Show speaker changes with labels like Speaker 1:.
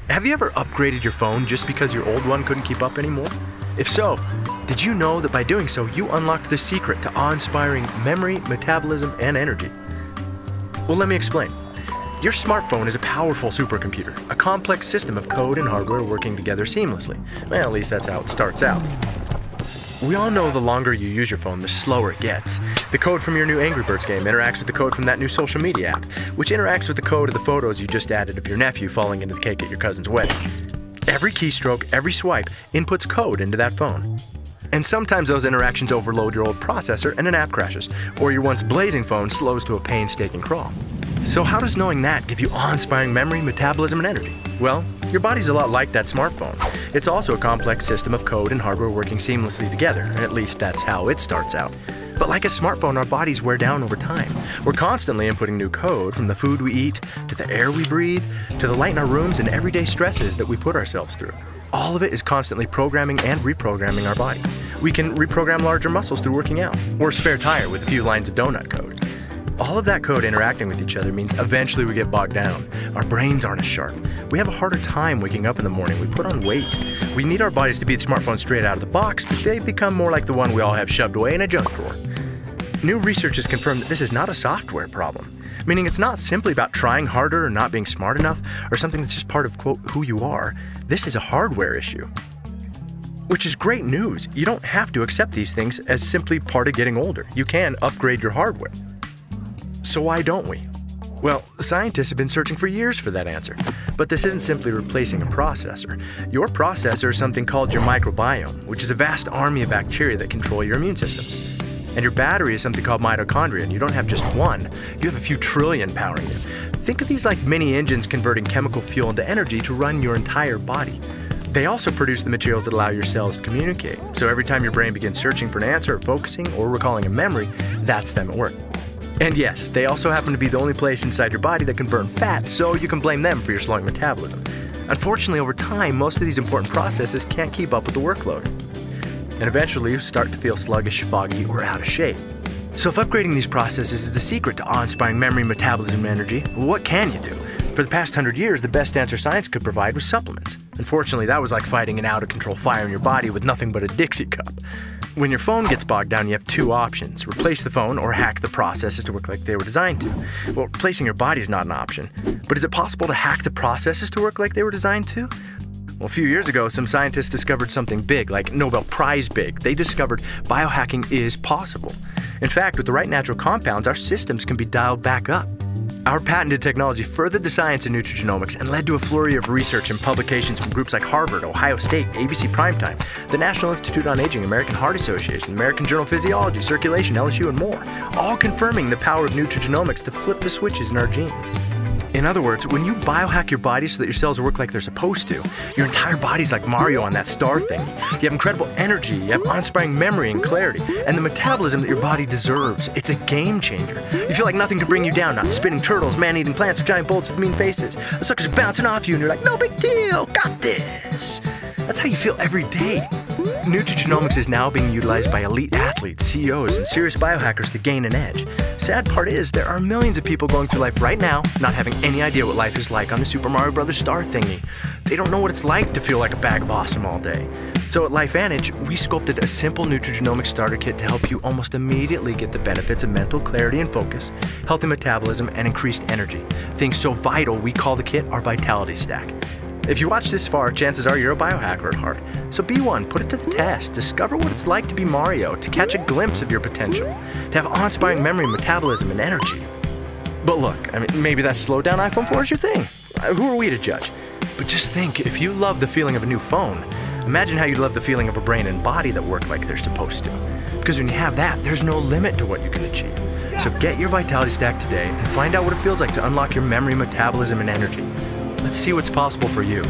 Speaker 1: Have you ever upgraded your phone just because your old one couldn't keep up anymore? If so, did you know that by doing so, you unlocked the secret to awe-inspiring memory, metabolism, and energy? Well, let me explain. Your smartphone is a powerful supercomputer, a complex system of code and hardware working together seamlessly. Well, at least that's how it starts out. We all know the longer you use your phone, the slower it gets. The code from your new Angry Birds game interacts with the code from that new social media app, which interacts with the code of the photos you just added of your nephew falling into the cake at your cousin's wedding. Every keystroke, every swipe, inputs code into that phone. And sometimes those interactions overload your old processor and an app crashes, or your once blazing phone slows to a painstaking crawl. So how does knowing that give you awe-inspiring memory, metabolism, and energy? Well, your body's a lot like that smartphone. It's also a complex system of code and hardware working seamlessly together, at least that's how it starts out. But like a smartphone, our bodies wear down over time. We're constantly inputting new code, from the food we eat, to the air we breathe, to the light in our rooms and everyday stresses that we put ourselves through. All of it is constantly programming and reprogramming our body. We can reprogram larger muscles through working out, or a spare tire with a few lines of donut code. All of that code interacting with each other means eventually we get bogged down. Our brains aren't as sharp. We have a harder time waking up in the morning. We put on weight. We need our bodies to beat smartphones straight out of the box, but they become more like the one we all have shoved away in a junk drawer. New research has confirmed that this is not a software problem, meaning it's not simply about trying harder or not being smart enough, or something that's just part of, quote, who you are. This is a hardware issue. Which is great news. You don't have to accept these things as simply part of getting older. You can upgrade your hardware. So why don't we? Well, scientists have been searching for years for that answer. But this isn't simply replacing a processor. Your processor is something called your microbiome, which is a vast army of bacteria that control your immune systems. And your battery is something called mitochondria, and you don't have just one, you have a few trillion powering you. Think of these like mini engines converting chemical fuel into energy to run your entire body. They also produce the materials that allow your cells to communicate. So every time your brain begins searching for an answer, focusing, or recalling a memory, that's them at work. And yes, they also happen to be the only place inside your body that can burn fat, so you can blame them for your slowing metabolism. Unfortunately, over time, most of these important processes can't keep up with the workload. And eventually, you start to feel sluggish, foggy, or out of shape. So if upgrading these processes is the secret to awe-inspiring memory, metabolism, and energy, what can you do? For the past 100 years, the best answer science could provide was supplements. Unfortunately, that was like fighting an out-of-control fire in your body with nothing but a Dixie cup. When your phone gets bogged down, you have two options: replace the phone or hack the processes to work like they were designed to. Well, replacing your body is not an option. But is it possible to hack the processes to work like they were designed to? Well, a few years ago, some scientists discovered something big, like Nobel Prize big. They discovered biohacking is possible. In fact, with the right natural compounds, our systems can be dialed back up. Our patented technology furthered the science in nutrigenomics and led to a flurry of research and publications from groups like Harvard, Ohio State, ABC Primetime, the National Institute on Aging, American Heart Association, American Journal of Physiology, Circulation, LSU, and more, all confirming the power of nutrigenomics to flip the switches in our genes. In other words, when you biohack your body so that your cells work like they're supposed to, your entire body's like Mario on that star thingy. You have incredible energy, you have awe-inspiring memory and clarity, and the metabolism that your body deserves. It's a game changer. You feel like nothing can bring you down, not spinning turtles, man-eating plants, or giant bolts with mean faces. The suckers are bouncing off you and you're like, no big deal, got this. That's how you feel every day. Nutrigenomics is now being utilized by elite athletes, CEOs, and serious biohackers to gain an edge. Sad part is, there are millions of people going through life right now not having any idea what life is like on the Super Mario Bros. Star thingy. They don't know what it's like to feel like a bag of awesome all day. So at LifeVantage, we sculpted a simple nutrigenomics starter kit to help you almost immediately get the benefits of mental clarity and focus, healthy metabolism, and increased energy. Things so vital, we call the kit our Vitality Stack. If you watch this far, chances are you're a biohacker at heart. So be one, put it to the test, discover what it's like to be Mario, to catch a glimpse of your potential, to have awe-inspiring memory, metabolism, and energy. But look, maybe that slowed down iPhone 4 is your thing. Who are we to judge? But just think, if you love the feeling of a new phone, imagine how you'd love the feeling of a brain and body that work like they're supposed to. Because when you have that, there's no limit to what you can achieve. So get your Vitality Stack today and find out what it feels like to unlock your memory, metabolism, and energy. Let's see what's possible for you.